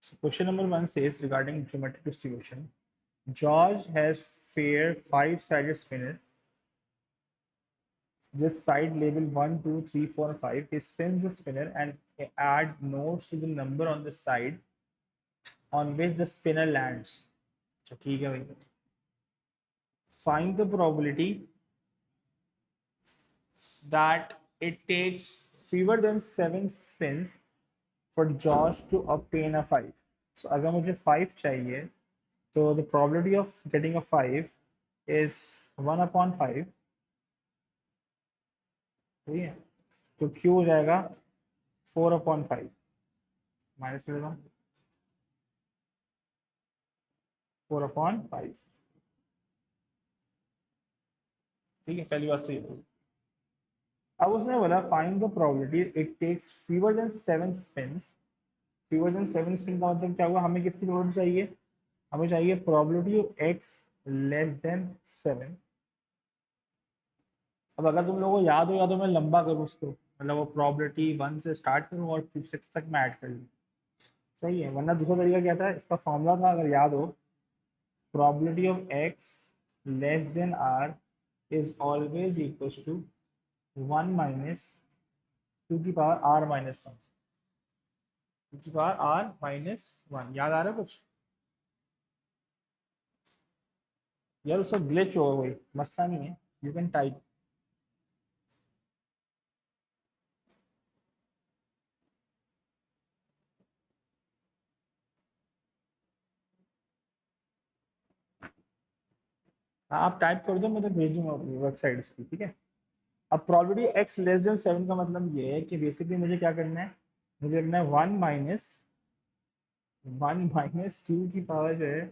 So question number 1 says regarding geometric distribution. George has fair 5-sided spinner with side label 1, 2, 3, 4, and 5. He spins the spinner and add notes to the number on the side on which the spinner lands. So ठीक है भाई. Find the probability that it takes fewer than 7 spins for George to obtain a 5. So अगर मुझे 5 चाहिए तो the probability of getting a 5 is 1/5. ठीक है, तो Q हो जाएगा 4/5 माइनस कर देता हूँ 4/5. ठीक है, पहली बात तो ये. अब उसने बोला find the probability it takes fewer than 7 spins. Fewer than 7 spin का मतलब क्या हुआ, हमें किसकी प्रोबेबिलिटी चाहिए, हमें चाहिए probability of x less then 7. अब अगर तुम लोगों को याद हो या तो मैं लंबा करूँ उसको, मतलब वो प्रोबेबिलिटी 1 से स्टार्ट करूँ और 6 तक मैं ऐड कर लूँ, सही है. वरना दूसरा तरीका क्या था, इसका फॉर्मूला था अगर याद हो, probability of x less than r is always equal to 1 minus 2 की पावर r माइनस 1. 2 की पावर r माइनस 1. याद आ रहा है कुछ यार, उसका ग्लिच होगा कोई मसला नहीं है, यू कैन टाइप. हाँ आप टाइप कर दो, मैं तो भेज दूंगा वेबसाइट उसकी. ठीक है. अब प्रोबेबिलिटी x लेस देन 7 का मतलब ये है कि बेसिकली मुझे क्या करना है, मुझे करना है 1 माइनस 2 की पावर जो है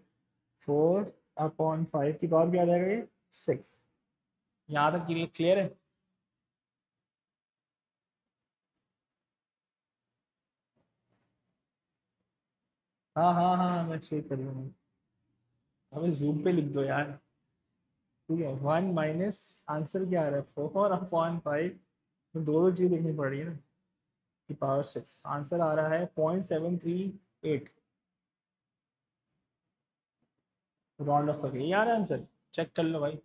4/5 की पावर क्या आ जाएगा, ये 6. यहाँ तक क्लियर है. हाँ हाँ हाँ मैं चेक कर लूँगा. हमें जूम पे लिख दो यार. ठीक है, 1 माइनस आंसर क्या आ रहा है 4/5. तो दो चीज लिखनी पड़ रही है ना, की पावर 6. आंसर आ रहा है 0.738. राउंड ऑफ करके ये आ रहा है आंसर. चेक कर लो भाई.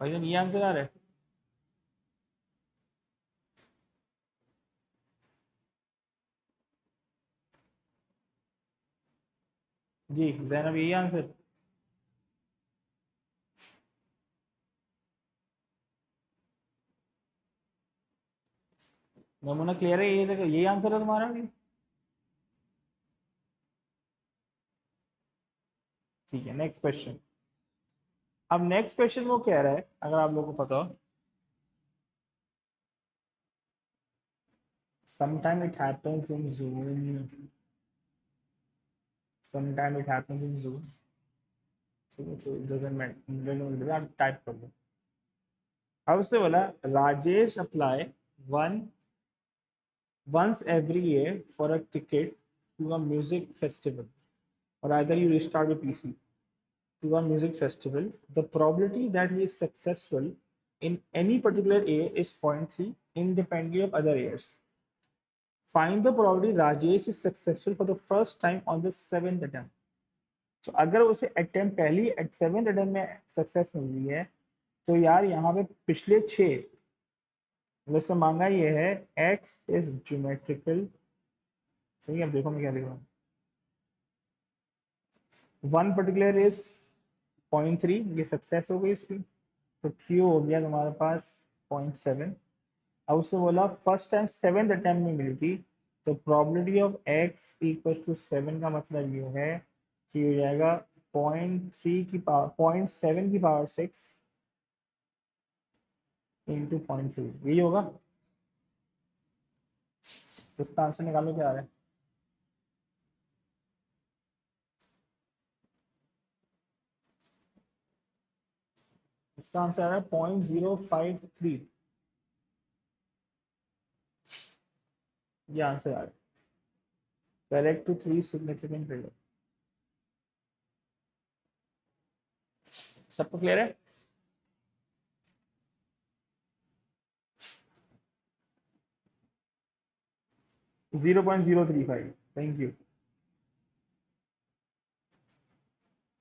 भाई ये आंसर आ रहा है. जी जैनब यही आंसर. नमूना क्लियर है, ये देखो यही आंसर है तुम्हारा भी. ठीक है, नेक्स्ट क्वेश्चन. अब नेक्स्ट क्वेश्चन वो कह रहा है, अगर आप लोगों को पता हो, sometime it happens in Zoom, sometime it happens in Zoom. So it doesn't matter, आप टाइप कर दो. अब उससे बोला Rajesh apply one once every year for a ticket to a music festival, or either you restart your PC to a music festival. The probability that he is successful in any particular year is 0.3 independently of other years. Find the probability Rajesh is successful for the first time on the 7th attempt. So अगर उसे attempt पहली 7th attempt में success मिल रही है तो यार यहाँ पे पिछले 6 वैसे मांगा ये है x इज ज्योमेट्रिकल. सही, अब देखो मैं क्या लिख रहा हूँ. वन पर्टिकुलर इज 0.3, ये सक्सेस हो गई इसकी. तो Q हो गया तुम्हारे पास 0.7. अब उससे बोला फर्स्ट टाइम 7th अटेम्प्ट में मिली थी, तो probability of x equal to 7 का मतलब ये है कि हो जाएगा 0.3 की पावर 0.7 की पावर 6 इंटू 0.3. यही होगा. तो इसका आंसर निकालो क्या आ रहा है. इसका आंसर आ रहा है 0.053. ये आंसर आ रहा है. Correct to 3 significant figure. सबको क्लियर है. 0.035, थैंक यू।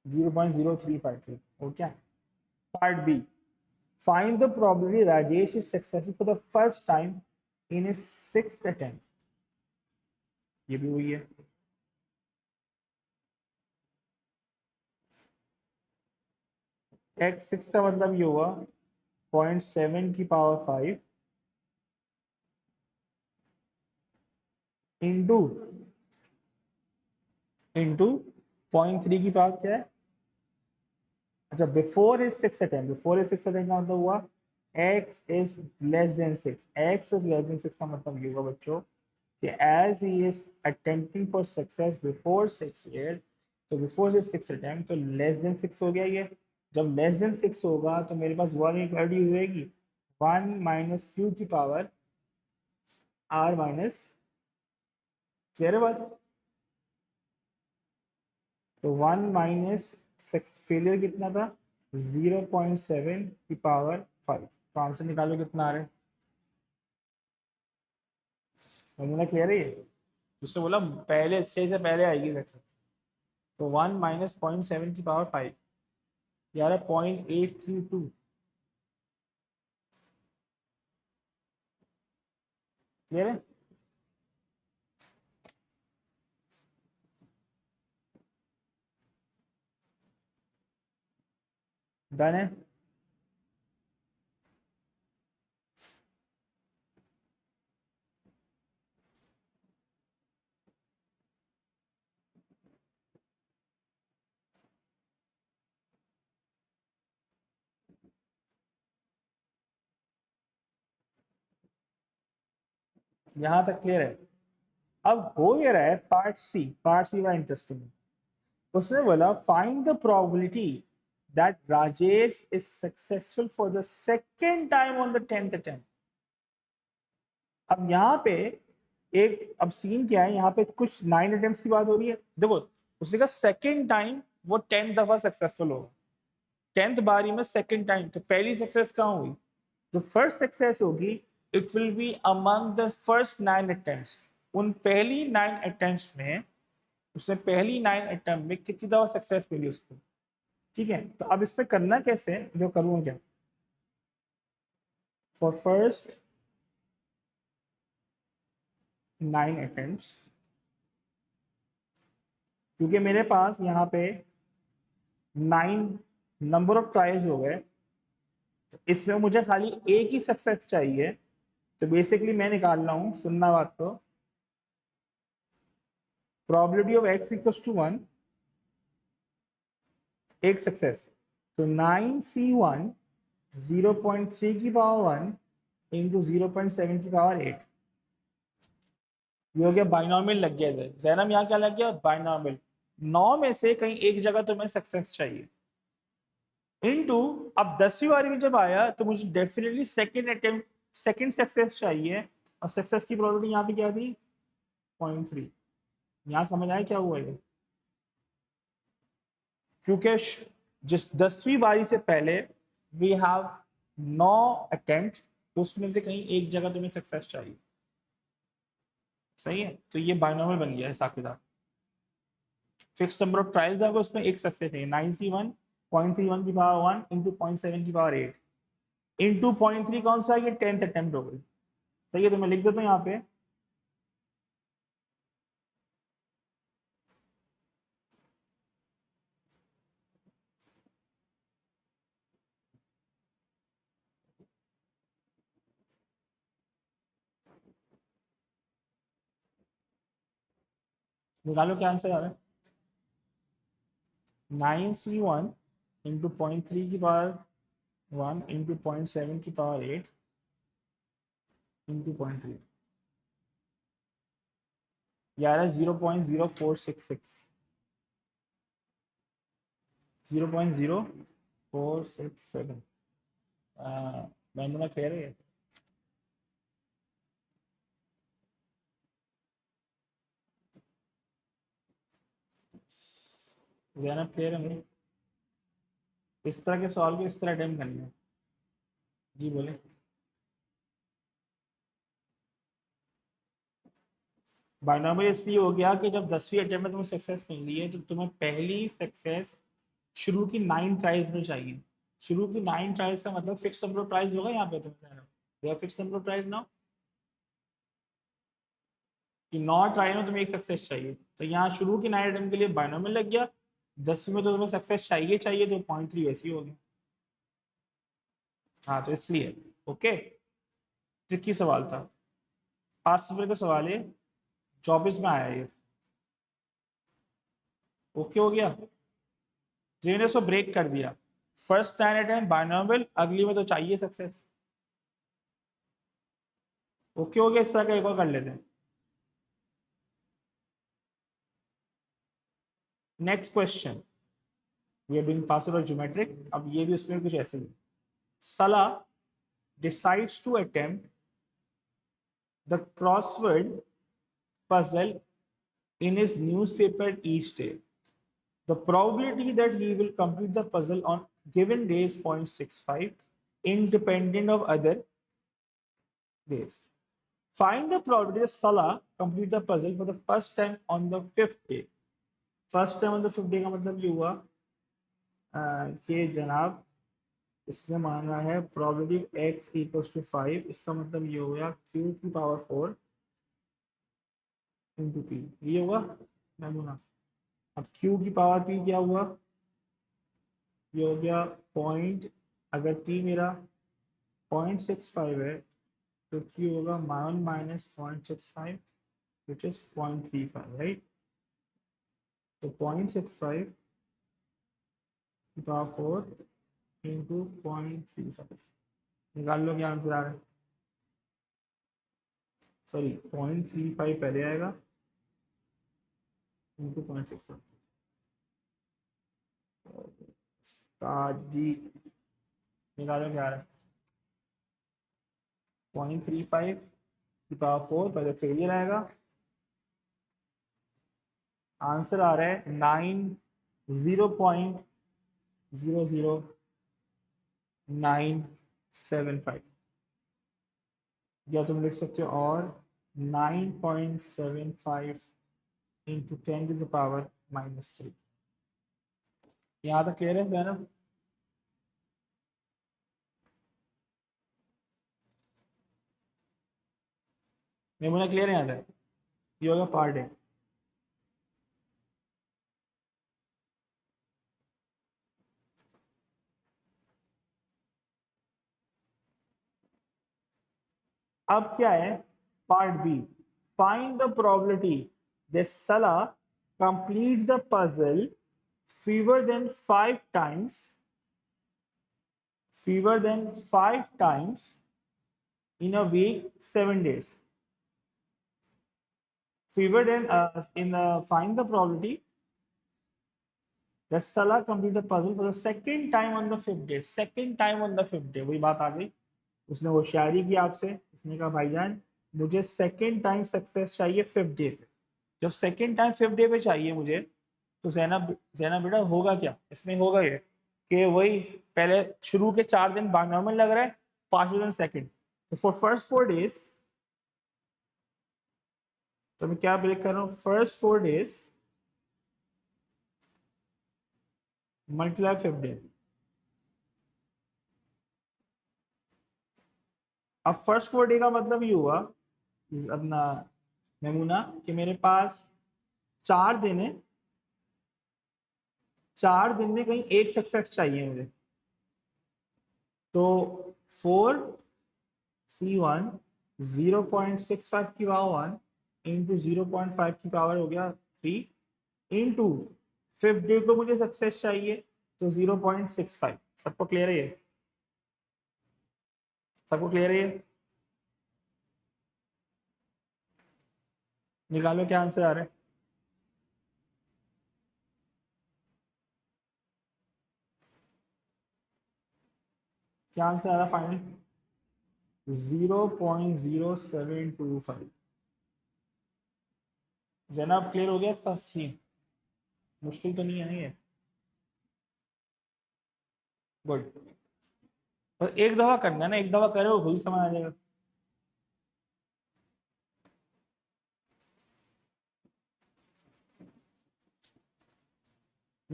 0.035 थी, okay. Part B, find the probability Rajesh is successful for the first time in his sixth attempt। ये भी हुई है। x 6 का मतलब ये हुआ 0.7 की पावर 5 इंटू 0.3 की पावर क्या है? अच्छा, before is 6 attempt, before is 6 attempt का मतलब हुआ x is less then 6, x is less then 6 का मतलब ये होगा बच्चों कि as he is attempting for success before 6 years, तो before से 6 attempt तो less than 6 हो गया ये। जब less than 6 होगा तो मेरे पास 1 इक्वालिटी हुएगी 1 माइनस क्यू की पावर r माइनस, क्लियर है बात? तो 1 माइनस 6, फेलियर कितना था? 0.7 की पावर 5। तो आंसर निकालो कितना आ रहा है। फॉर्मूला क्लियर है ये? उससे बोला पहले 6 से पहले आएगी सक्सेस। तो 1 माइनस 0.7 की पावर 5 यार है 0.832, क्लियर है? डन है। यहाँ तक क्लियर है। अब हो ये रहा है पार्ट सी, पार्ट सी बड़ा इंटरेस्टिंग है। उसने बोला find the probability that Rajesh is successful for the second time on the 10th attempt. अब यहाँ पे एक, अब सीन क्या है, यहाँ पे कुछ 9 अटेम्प्ट्स की बात हो रही है। देखो उसी का सेकेंड टाइम वो 10th दफा सक्सेसफुल होगा, 10th बारी में सेकेंड टाइम। तो पहली सक्सेस कहाँ हुई? जो फर्स्ट सक्सेस होगी it will be among the first 9 attempts. उन पहली 9 अटेम्प्ट्स में, उसने पहली 9 अटेम्प्ट में कितनी दफा सक्सेस मिली उसको। ठीक है, तो अब इस पे करना कैसे है, जो करूँ क्या? फॉर फर्स्ट 9 अटेम्प्ट्स, क्योंकि मेरे पास यहाँ पे 9 नंबर ऑफ ट्रायल्स हो गए, तो इसमें मुझे खाली एक ही सक्सेस चाहिए। तो बेसिकली मैं निकाल रहा हूँ, सुनना बात को, probability of x equals to 1, एक सक्सेस। तो 9c1 0.3 की पावर 1 इंटू 0.7 की पावर 8, ये हो गया बाइनॉमियल लग गया इधर। जैनम यहाँ क्या लग गया? बाइनॉमियल। 9 में से कहीं एक जगह तुम्हें सक्सेस चाहिए इनटू, अब 10वीं बारी में जब आया तो मुझे definitely second attempt, second success चाहिए। और सक्सेस की प्रोबेबिलिटी यहाँ पे क्या थी? 0.3। यहाँ समझ आया क्या हुआ ये? क्योंकि जिस 10वीं बारी से पहले वी हैव 9 अटेम्प्ट, उसमें से कहीं एक जगह तुम्हें सक्सेस चाहिए, सही है? तो ये बाइनॉमियल बन गया हिसाब किताब। फिक्स नंबर ऑफ ट्रायल्स है, उसमें एक सक्सेस है। 9c1 0.31 की पावर 1 इंटू 0.7 की पावर 8 इंटू 0.3 कौन सा है? ये 10th अटेम्प्ट हो गई, सही है? तो मैं लिख देता हूँ यहाँ पे निकालो क्या आंसर आ रहा है। 9c1 इंटू 0.3 की पावर 1 इंटू 0.7 की पावर 8 इंटू 0.3, यार 0.0466, 0.0467। मैंने कह रहे हैं जैनब क्लियर है? इस तरह के सवाल को इस तरह अटेम्प्ट करना है। जी बोले। बायनॉमियल इसलिए हो गया कि जब 10वीं अटेम्प्ट में तुम्हें सक्सेस मिल रही है तो तुम्हें पहली सक्सेस शुरू की 9 ट्राइज में चाहिए। शुरू की 9 ट्राइज का मतलब फिक्स नंबर ऑफ ट्राइज होगा यहाँ पे तुम्हें फिक्स नंबर ऑफ ट्राइज ना, कि 9 ट्राई में तुम्हें एक सक्सेस चाहिए, तो यहाँ शुरू की 9 अटेम्प्ट के लिए बायनॉमियल लग गया। 10वीं में तो तुम्हें सक्सेस चाहिए चाहिए, तो 0.3 वैसे ही हो गया। हाँ तो इसलिए ओके, ट्रिकी सवाल था। 5 नंबर का सवाल है, 24 में आया ये। ओके हो गया, जिन्होंने उसको ब्रेक कर दिया। फर्स्ट 9 अटेम्प्ट बायनॉमियल, अगली में तो चाहिए सक्सेस। ओके हो गया, इस तरह का एक और कर लेते हैं। Next question, we are doing password और ज्योमेट्रिक। अब ये भी उसमें कुछ ऐसे ही, सला decides to attempt the crossword puzzle in his newspaper each day. The probability that he will complete the puzzle on given day is 0.65, independent of other days. Find the probability that Salah complete the puzzle for the first time on the 5th day. First time on the 5th day का मतलब ये हुआ कि जनाब इसने मांगा है probability x equals to 5, इसका मतलब ये हो गया q की पावर 4 इंटू पी, ये होगा नमूना। अब q की पावर p क्या हुआ, ये हो गया पॉइंट, अगर p मेरा 0.65 है तो q होगा 1 माइनस 0.65 विच इज 0.35, राइट। तो 0.65 की पावर 4 इंटू 0.35, निकाल लो क्या आंसर आ रहा है। सॉरी 0.35 पहले आएगा इंटू 0.65। जी निकालो क्या आ रहा है, 0.35 की पावर 4 पहले फेलियर आएगा, आंसर आ रहा है 90.00975, या तुम लिख सकते हो और 9.75 इंटू 10 टू द पावर -3। यहाँ तक क्लियर है ना। नमूना क्लियर है यहाँ तक, ये होगा पार्ट है। अब क्या है part B, find the probability that Sally complete the puzzle fewer than 5 times, fewer than 5 times in a week 7 days. Fewer than find the probability that Salah complete the puzzle for the second time on the 5th day. Second time on the 5th day, वही बात आ गई। उसने होशियारी की आपसे, उसने कहा भाईजान मुझे सेकेंड टाइम सक्सेस चाहिए 5th डे पे। जब सेकेंड टाइम 5th डे पे चाहिए मुझे, तो जैनब बेटा होगा क्या इसमें, होगा ये कि वही पहले शुरू के 4 दिन बायनॉमियल लग रहा है, 5वें दिन सेकंड, तो फॉर फर्स्ट 4 डेज, तो मैं क्या ब्रेक कर रहा हूँ, first 4 days multiply 5th day. अब फर्स्ट 4 डे का मतलब ये हुआ अपना नमूना कि मेरे पास 4 दिन है, 4 दिन में कहीं एक सक्सेस चाहिए मुझे, तो 4C1 0.65 की पावर 1 इंटू 0.5 की पावर हो गया 3 इंटू 5th डे को मुझे सक्सेस चाहिए तो 0.65। सबको क्लियर है ये, सबको क्लियर है ये, निकालो क्या आंसर आ रहा है। क्या आंसर आ रहा है फाइनल, 0.0725। जनाब क्लियर हो गया इसका सीन, मुश्किल तो नहीं है ना ये, गुड। तो एक दफा करना है ना, एक दफा करो खुद समझ आ जाएगा।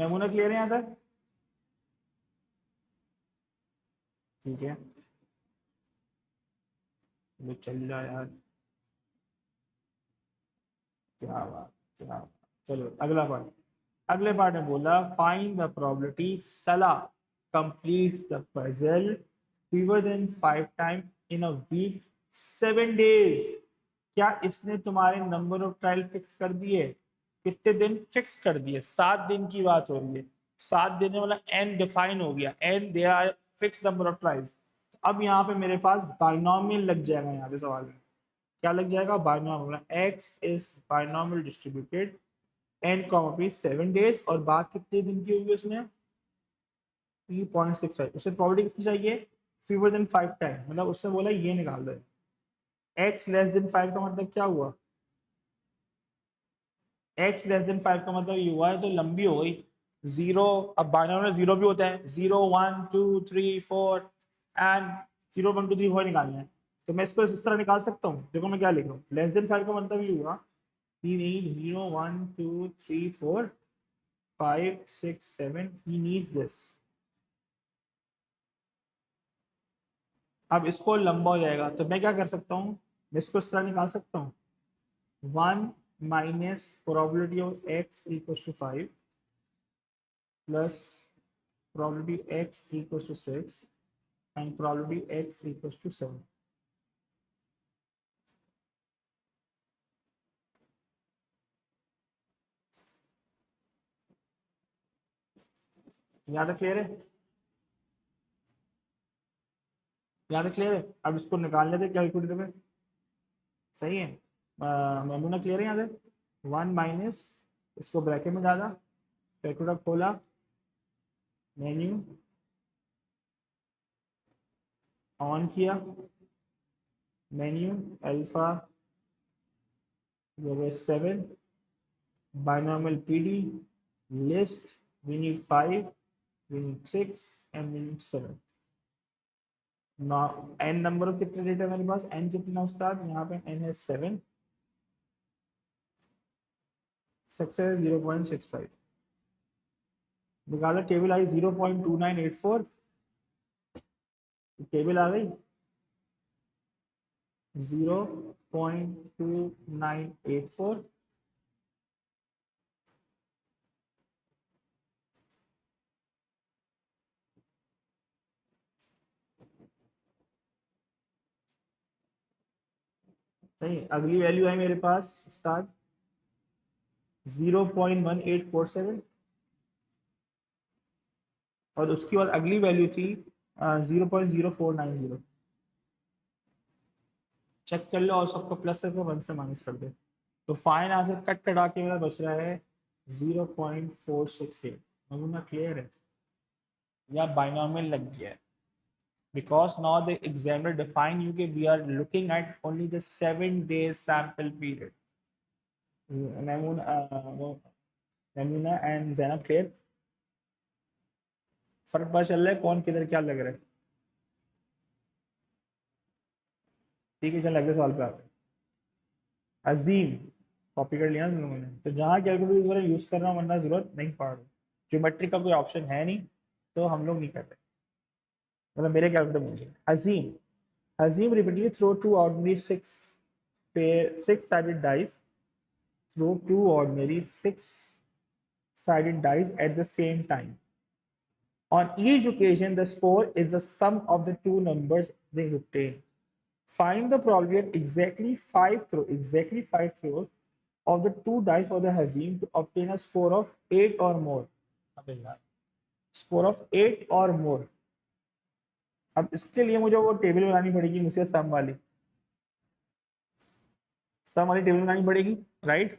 नमूना क्लियर है यहाँ तक? ठीक है, ये चल रहा यार, क्या बात, क्या बात। चलो अगला पार्ट। अगले पार्ट में बोला फाइंड द प्रोबेबिलिटी सला complete the puzzle fewer than 5 time in a week 7 days. क्या इसने तुम्हारे नंबर ऑफ ट्रायल फिक्स कर दिए? कितने दिन फिक्स कर दिए? 7 दिन की बात हो रही है। 7 दिन में मतलब एन डिफाइन हो गया, n they are fix number of trials. अब यहाँ पे मेरे पास बाइनोमियल लग जाएगा, यहाँ पे सवाल में क्या लग जाएगा? Binomial. X is binomial distributed n comma p 7 days, और बात कितने दिन की होगी उसने? 3.65। उसे प्रॉपर्टी कितनी चाहिए? फीवर देन 5 टाइम, मतलब उसने बोला ये निकाल दो। एक्स लेस देन 5 का मतलब क्या हुआ? एक्स लेस देन 5 का मतलब ये हुआ है, तो लंबी हो गई। जीरो, अब बाइनोमियल में जीरो भी होता है, 0 1 2 3 4 एंड 0 1 2 3 4 निकालना है। तो मैं इसको इस तरह निकाल सकता हूँ। देखो मैं क्या लिख रहा हूँ, लेस देन 5 का मतलब ये हुआ he need 0 1 2 3 4 5 6 7, he needs this। अब इसको लंबा हो जाएगा, तो मैं क्या कर सकता हूँ? मैं इसको इस तरह निकाल सकता हूँ, 1 - probability of x equal to 5 plus probability x equals to 6 and probability x equals to 7। यहाँ तक क्लियर है? यहाँ तक क्लियर है? अब इसको निकाल लेते कैलकुलेटर में, सही है? नमूना क्लियर है यहाँ तक? 1 - इसको ब्रैकेट में डाला, कैलकुलेटर खोला, मेन्यू ऑन किया, menu alpha 7, binomial PD, list, we need 5, we need 6 and we need 7। N number of कितने डेटा मेरे पास? एन कितना उस्ताद? यहाँ पे एन है 7, सक्सेस 0.65। निकाला, टेबल आई 0.2984, टेबल आ गई 0.2984। सही, अगली वैल्यू है मेरे पास उस्ताद 0.1847, और उसके बाद अगली वैल्यू थी 0.0490। चेक कर लो और सबको प्लस करके 1 से माइनस कर दे, तो फाइन आंसर कट कटा के मेरा बच रहा है 0.468। नमूना क्लियर है? या बाइनोमियल लग गया है? because now the examiner define you कि we are looking at only the 7 days sample period। नमूना एंड जैनब क्लियर? फर्क पता चल रहा है कौन किधर क्या लग रहा है? ठीक है, चल अगले सवाल पे आते हैं। अजीम, कॉपी कर लिया ना तुम लोगों ने? तो जहाँ कैलकुलेटर यूज कर रहा हूँ, वरना जरूरत नहीं पड़ रही। ज्योमेट्री का कोई ऑप्शन है नहीं, तो हम लोग नहीं कर रहे, मतलब मेरे कैलकुलेटर में नहीं। अजीम, Assume repeatedly throw two ordinary six-sided dice. Throw two ordinary six-sided dice at the same time. On each occasion, the score is the sum of the two numbers they obtain. Find the probability of exactly five throws of the two dice for the Hazim to obtain a score of 8 or more. Score of 8 or more. अब इसके लिए मुझे वो table बनानी पड़ेगी, मुझे सम वाली table बनानी पड़ेगी, right?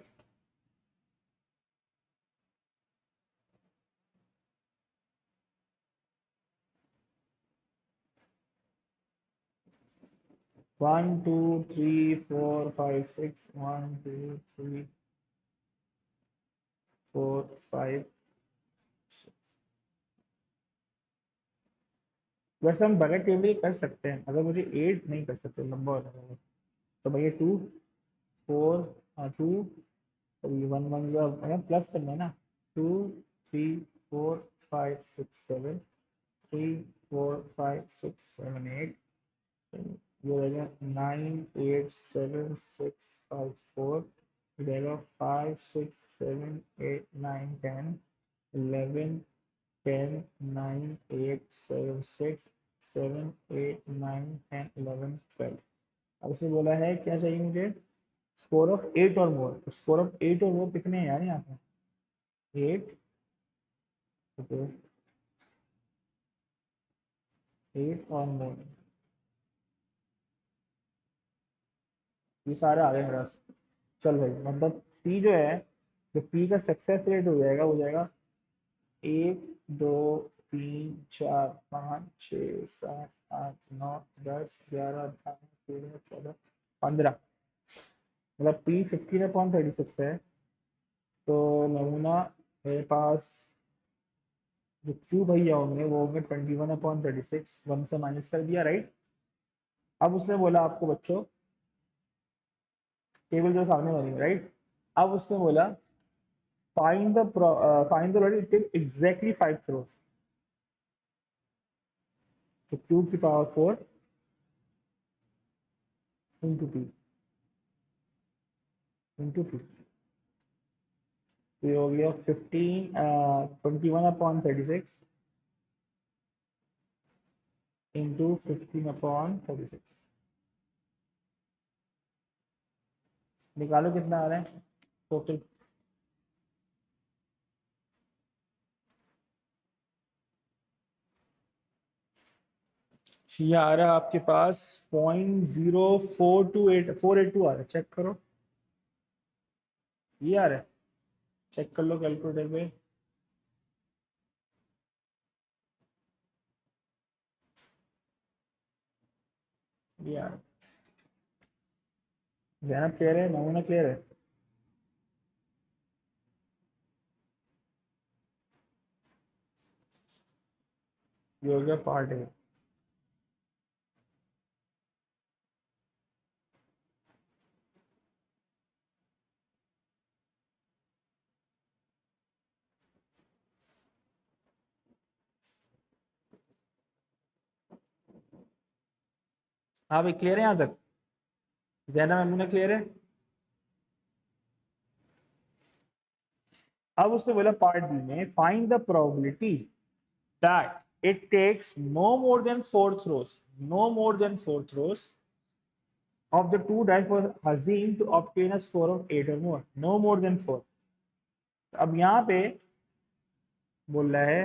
One, two, three, four, five, six. 1 2 3 4 5 6। वैसे हम बगैर टेबल कर सकते हैं, अगर मुझे 8 नहीं कर सकते, लंबा हो जाएगा। तो भैया 2 4 2, 1 1 मतलब प्लस करना है ना, 2 3 4 5 6 7 3 4 5 6 7 8 ये रहेगा 9 8 7 6 5 4 रहेगा 5 6 7 8 9 10 11 10 9 8 7 6 7 8 9 10 11 12 अब इसे बोला है क्या चाहिए मुझे स्कोर ऑफ 8 और मोर तो स्कोर ऑफ 8 और मोर कितने हैं यार यहाँ पे 8 ओके 8 और मोर ये सारे आ गए मेरे पास चल भाई मतलब सी जो है जो पी का सक्सेस रेट हो जाएगा वो जाएगा 1 2 3 4 5 6 7 8 9 10 11 12 13 14 15 मतलब पी 15/36 है तो नमूना मेरे पास जो क्यू भैया होंगे वो होंगे 21/36 1 से माइनस कर दिया राइट। अब उसने बोला आपको बच्चों टेबल जो सामने बनी राइट। अब उसने बोला find the value it takes exactly 5 throws तो क्यू की power 4 into P into P तो ये हो गया 21/36 इंटू 15/36 निकालो कितना आ रहा है टोटल ये आ रहा है आपके पास 0.0428 आ रहा है चेक करो ये आ रहा है चेक कर लो कैलकुलेटर पे ये आ रहा है जैनब क्लियर है नमूना क्लियर है ये हो गया पार्ट है हाँ भाई क्लियर है यहाँ तक जैनब नमूना क्लियर है। अब उसने बोला पार्ट बी में find the probability that it takes no more than 4 throws no more than 4 throws of the two dice for Hazim to obtain a score of 8 or more no more than 4 अब यहाँ पे बोल रहा है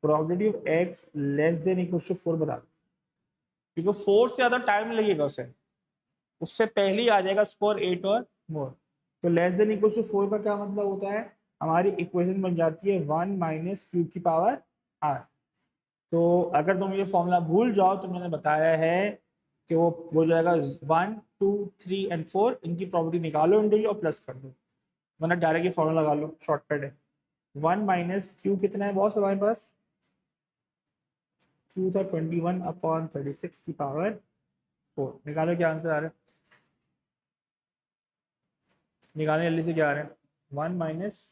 probability of x less than equal to 4 बता क्योंकि 4 से ज्यादा टाइम लगेगा उसे उससे पहले ही आ जाएगा स्कोर 8 और मोर तो लेस देन इक्वल टू 4 का क्या मतलब होता है हमारी इक्वेशन बन जाती है 1 माइनस क्यू की पावर r तो अगर तुम ये फॉर्मूला भूल जाओ तो मैंने बताया है कि वो हो जाएगा 1 2 3 एंड 4 इनकी प्रॉपर्टी निकालो इंटीग्रल और प्लस कर दो वरना डायरेक्ट ये फॉर्मूला लगा लो शॉर्टकट है 1 माइनस क्यू कितना है बॉस हमारे पास क्यू था 21/36 की पावर 4 निकालो क्या आंसर आ रहा है निकालने जल्दी से क्या आ रहा है 1 माइनस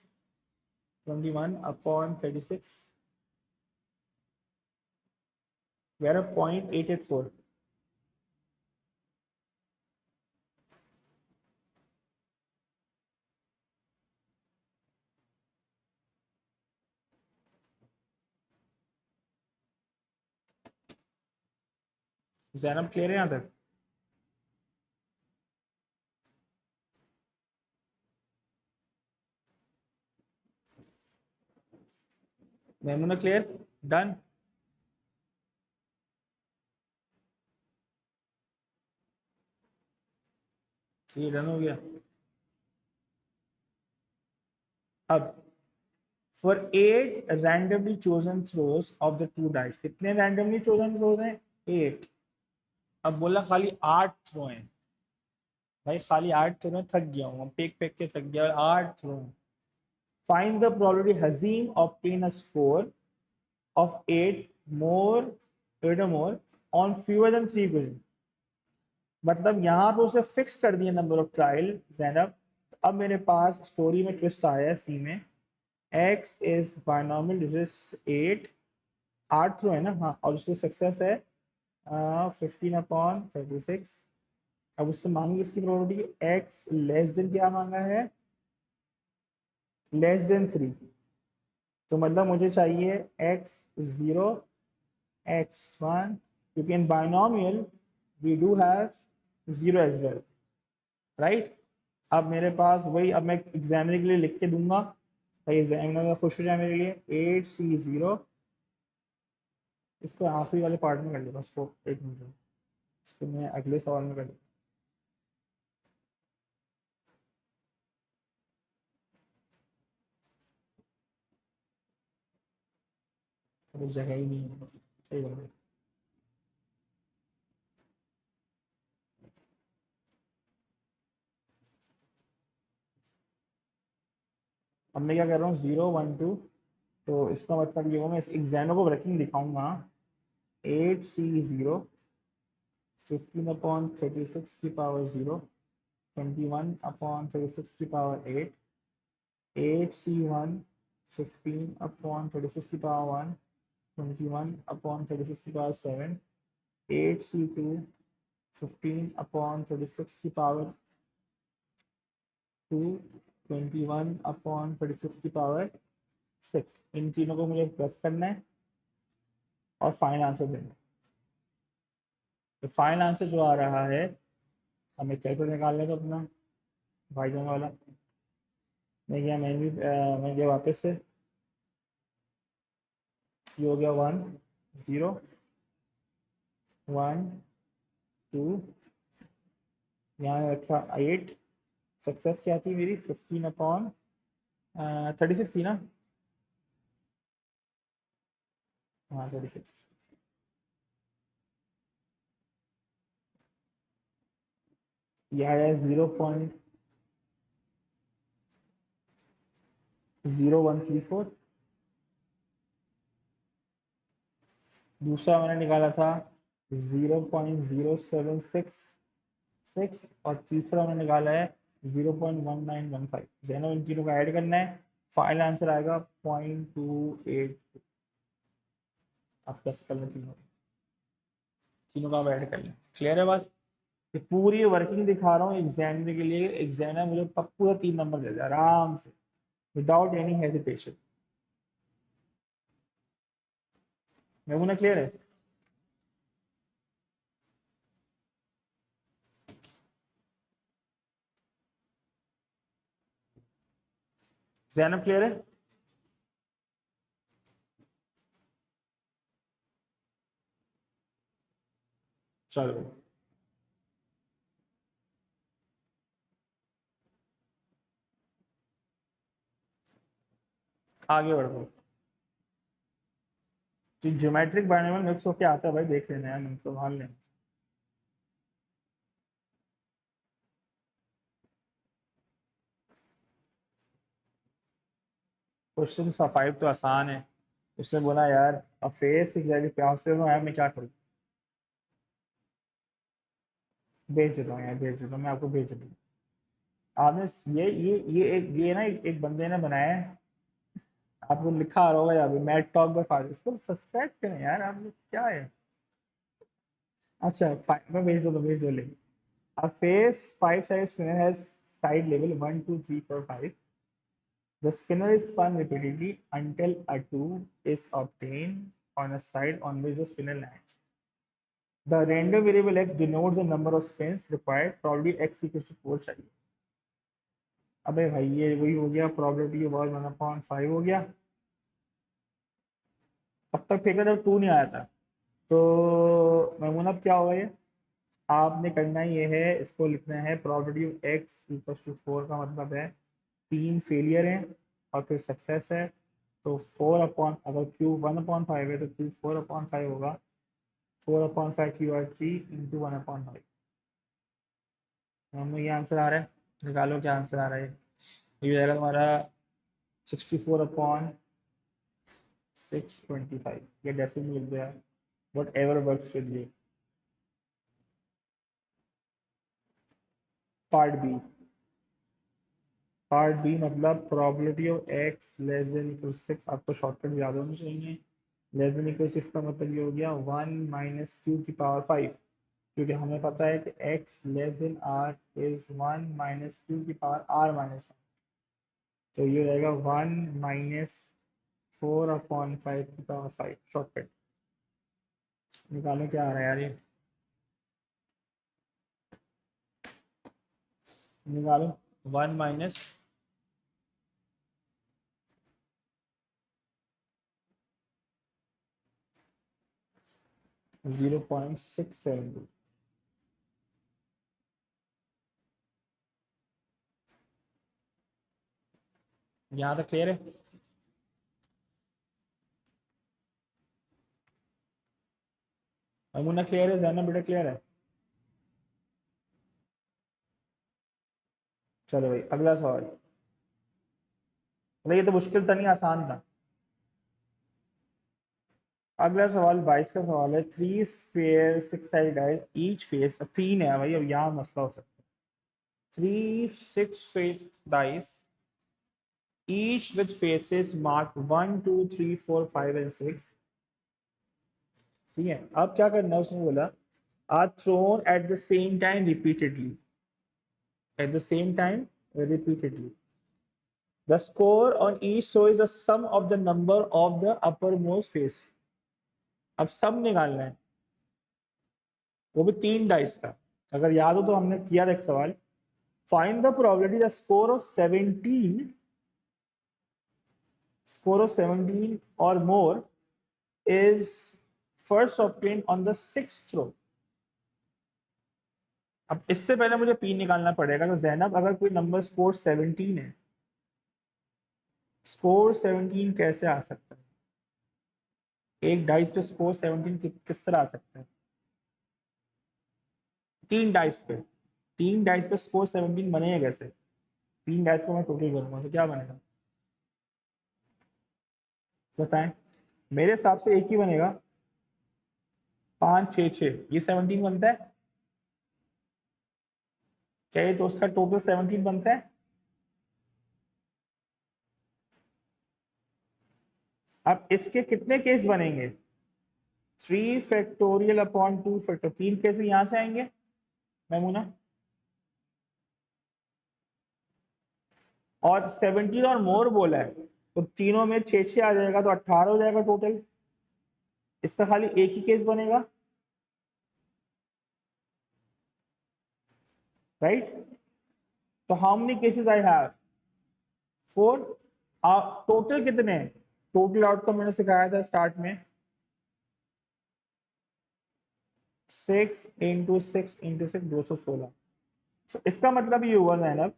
21/36 0.884 जैनब क्लियर है यहाँ तक मैमूना क्लियर डन ये डन हो गया अब for 8 randomly chosen throws of the two dice कितने रैंडमली चोजन थ्रोस हैं 8 अब बोला खाली 8 थ्रो हैं भाई खाली 8 थ्रो में थक गया हूँ पेक पेक के थक गया 8 थ्रो फाइंड द प्रोबेबिलिटी हजीम obtain a score of 8 more 8 or more on fewer than 3 question मतलब यहाँ पे उसे फिक्स कर दिया नंबर ऑफ ट्रायल जैनब अब मेरे पास स्टोरी में ट्विस्ट आया है सी में x is binomial digit 8, 8 throw है ना, हाँ, और उसकी सक्सेस है 15/36। अब उससे मांगी इसकी प्रोबेबिलिटी x लेस देन क्या मांगा है, लेस देन 3। तो मतलब मुझे चाहिए x0, x1, क्योंकि in binomial we do have 0 as well, right. अब मेरे पास वही, अब मैं एग्जामिनर के लिए लिख के दूंगा, भाई एग्जामिनर खुश हो जाए मेरे लिए। 8C0, इसको आखिरी वाले पार्ट में कर लूँगा, इसको एक मिनट, इसको मैं अगले सवाल में कर लूँगा। अभी जगह ही नहीं है, सही बात है। अब मैं क्या कर रहा हूँ, 0 1 2, तो इसका मतलब ये होगा, मैं इस एग्जामिनर को वर्किंग दिखाऊंगा। 8C0, 15/36 की पावर 0, 21/36 की पावर 8, 8C1, 15/36 की पावर 1, 21/36 की पावर 7, 8C2, 15/36 की पावर 2, 21/36 की पावर 6। इन तीनों को मुझे प्लस करना है और फाइनल आंसर देना है। तो फाइनल आंसर जो आ रहा है, हमें कैलकुलेटर निकालने का अपना भाईजान वाला। मैं गया वापस से, ये हो गया 1 0 1 2, यहाँ रखा 8। सक्सेस क्या थी मेरी, 15/36 थी ना, हाँ 36। यह है 0.0134। दूसरा मैंने निकाला था 0.0766, और तीसरा मैंने निकाला है 0.1915। जैनो इन तीनों का ऐड करना है, फाइनल आंसर आएगा 0.28। आप प्लस कर लें तीनों, तीनों का आप ऐड कर लें। क्लियर है बात। ये पूरी वर्किंग दिखा रहा हूँ एग्जामिनर के लिए, एग्जामिनर मुझे पूरा 3 नंबर दे दे आराम से, विदाउट एनी हेजिटेशन। मैं क्लियर है। जैनब क्लियर है। चलो आगे बढ़ो। जो ज्योमेट्रिक बायनोमियल मिक्स होके आता है भाई, देख लेना है, संभाल लेना। क्वेश्चन 5 तो आसान है। उसने बोला यार अ फेस एग्जैक्टली प्यास से यार, मैं क्या करूँ। भेज देता हूँ यार, भेज देता हूँ, मैं आपको भेज देता हूँ। आपने ये ना एक बंदे ने बनाया है, आपको लिखा आ रहा होगा यहाँ पे, मैट टॉक बाय फादर, इसको सब्सक्राइब करें यार, आप लोग क्या है। अच्छा मैं भेज दो link. A face five-sided spinner has side level 1 2 3 4 5. The spinner is spun repeatedly until a 2 is obtained on a side on which the spinner lands. The random variable x denotes the number of spins required, probably x equals to 4 चाहिए। अबे भाई ये वही हो गया, probability was 1/5 हो गया। अब तक फेंका जब 2 नहीं आया था। तो मैमून अब क्या होगा ये, आपने करना ये है, इसको लिखना है प्रोबेबिलिटी एक्स इक्वल्स टू 4 का मतलब है 3 फेलियर हैं और फिर सक्सेस है। तो 4 अगर क्यू 1/5 है तो क्यू 4/5 होगा। 4/5 क्यू आर 3 इंटू 1/5। हमें ये आंसर आ रहा है, निकालो क्या आंसर आ रहा है। ये जाएगा हमारा 64/625। ये डेसिमल लिख दिया, whatever works with you. Part B, part B मतलब probability of X less than equal 6, आपको शॉर्टकट याद होना चाहिए। लेस देन इक्वल 6 का मतलब ये हो गया 1 माइनस क्यू की पावर 5, क्योंकि हमें पता है कि x less than r is 1 minus Q की पावर r माइनस 1, तो ये हो जाएगा 1 माइनस 4 अपॉन 5 की पावर 5। शॉर्टकट निकालो क्या आ रहा है यार, ये निकालो 1 माइनस 0.672। यहाँ तक क्लियर है? अमुना क्लियर है? जैनब बेटा क्लियर है? चलो भाई अगला सवाल। मतलब ये तो मुश्किल था नहीं, आसान था। अगला सवाल 22 का सवाल है। Three sphere six side dice each face, तीन है भाई, अब यहाँ मसला हो सकता है। Three six face dice each with faces marked 1 2 3 4 5 and 6। ठीक है, अब क्या करना है उसने बोला are thrown at the same time repeatedly, at the same time repeatedly, the score on each throw is the sum of the number of the upper most face. अब सब निकालना है, वो भी तीन डाइस का। अगर याद हो तो हमने किया था एक सवाल, find the probability the score of 17, score of 17 और मोर is first obtained on the sixth throw। अब इससे पहले मुझे पी निकालना पड़ेगा, तो जैनब अगर कोई नंबर स्कोर 17 है, स्कोर 17 कैसे आ सकता है? एक डाइस पे स्कोर 17 किस तरह आ सकता है? तीन डाइस पे, तीन डाइस पे स्कोर 17 बनेगा कैसे? तीन डाइस को मैं टोटल करूंगा तो क्या बनेगा बताएं? मेरे हिसाब से एक ही बनेगा, 5 6 6, ये 17 बनता है क्या? ये तो उसका टोटल 17 बनता है। अब इसके कितने केस बनेंगे? 3 फैक्टोरियल अपॉन 2 फैक्टर, तीन केस यहाँ से आएंगे मैमूना, और 17 और मोर बोला है, तो तीनों में 6 6 आ जाएगा, तो 18 हो जाएगा टोटल। इसका खाली एक ही केस बनेगा, राइट? तो how many cases I have? 4। Total कितने? टोटल आउटकम मैंने सिखाया था स्टार्ट में, 6 इंटू 6 इंटू 6, 216। तो इसका मतलब ये हुआ जैनब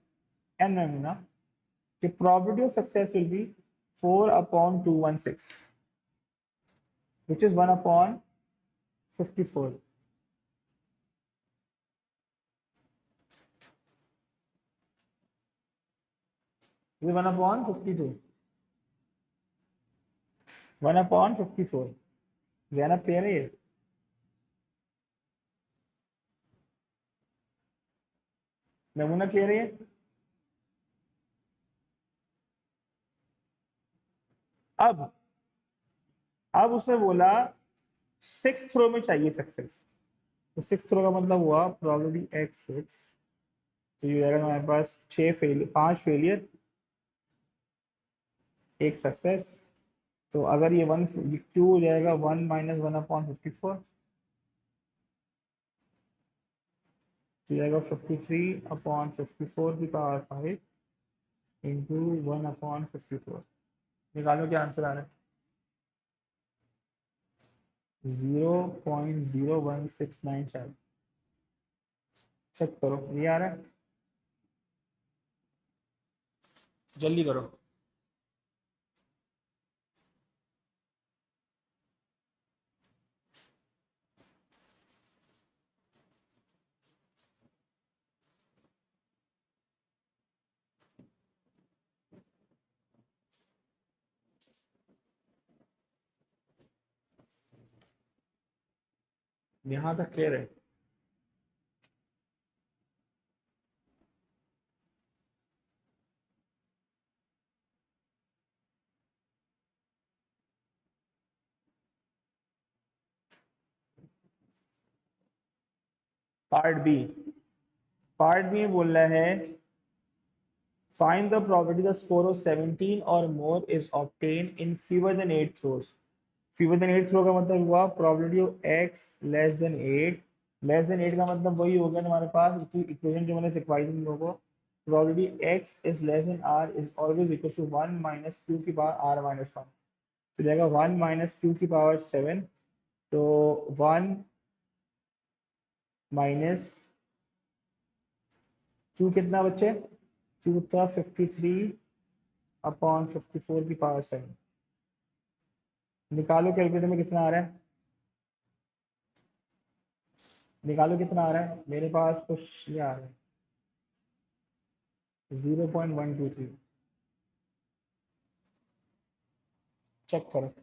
एन मैमूना कि probability of success will be 4 upon 216, which is 1 upon 54। ये 1 upon 52, 1 upon 54। जैनब क्लियर है ये? नमूना क्लियर है ये? अब उसने बोला सिक्स थ्रो में चाहिए सक्सेस, तो सिक्स थ्रो का मतलब हुआ प्रोबेबिलिटी एक्स सिक्स, तो ये रहेगा हमारे पास 6 फेलियर, 5 फेलियर, एक सक्सेस। तो अगर ये वन क्यू हो जाएगा 1 माइनस 1/54, तो जाएगा 53/54 की पावर 5 इंटू 1/54। निकालो क्या आंसर आ रहा है? 0.0169। चेक करो ये आ रहा है, जल्दी करो। यहाँ तक क्लियर है? पार्ट बी में बोल रहा है find the probability the score of 17 और more is obtain in fewer than 8 throws. Fewer than 8 throw का मतलब हुआ probability of x less than 8। Less than 8 का मतलब वही हो गया तुम्हारे पास इक्वेशन जो मैंने सिखवाई थी तुम लोगों को। Probability x is less than r is always equal to 1 minus q की पावर r माइनस 1। तो जाएगा 1 माइनस q की पावर 7। तो 1 माइनस q कितना बच्चे? q था 53 अपॉन 54 की पावर 7। निकालो कैलकुलेटर में कितना आ रहा है, निकालो कितना आ रहा है। मेरे पास कुछ ये आ रहा है 0.123। चेक करो।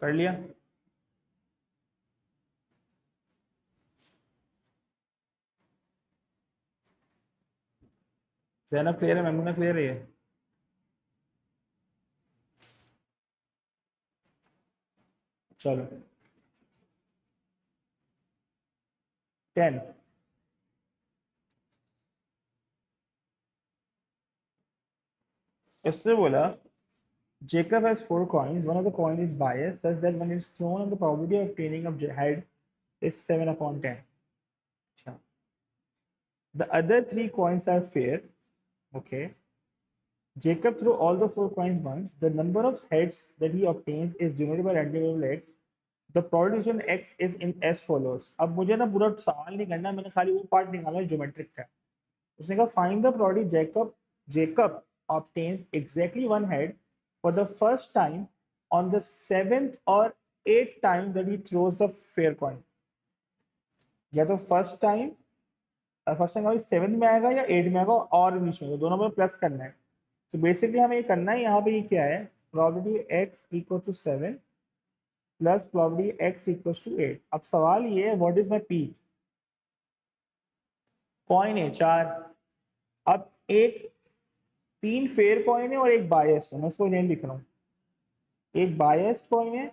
कर लिया? जैनब क्लियर है? मेमूना क्लियर है? ये चलो 10। इससे बोला Jacob has 4 coins. One of the coin is biased such that when it's thrown, the probability of obtaining a head is 7 upon 10. अच्छा. The other 3 coins are fair. Okay. Jacob threw all the 4 coins once. The number of heads that he obtains is denoted by random variable x. The probability of x is in as follows. अब मुझे ना पूरा सवाल नहीं करना, मैंने खाली वो पार्ट निकाला है ज्योमेट्रिक का। उसने कहा find the probability Jacob obtains exactly one head for the first time on the 7th or 8th time that he throws the fair coin। या तो फर्स्ट टाइम 7th में आएगा या 8 में आएगा और बीच में, तो दोनों में प्लस करना है। तो बेसिकली हमें ये करना है, यहाँ पे ये क्या है, probability x equal to 7 plus probability x equal to 8। अब सवाल ये है what is my p। Coin है 4। अब एक 3 फेयर कॉइन है और एक बायस है, मैं इसको नहीं लिख रहा हूँ। एक बायस्ड कॉइन है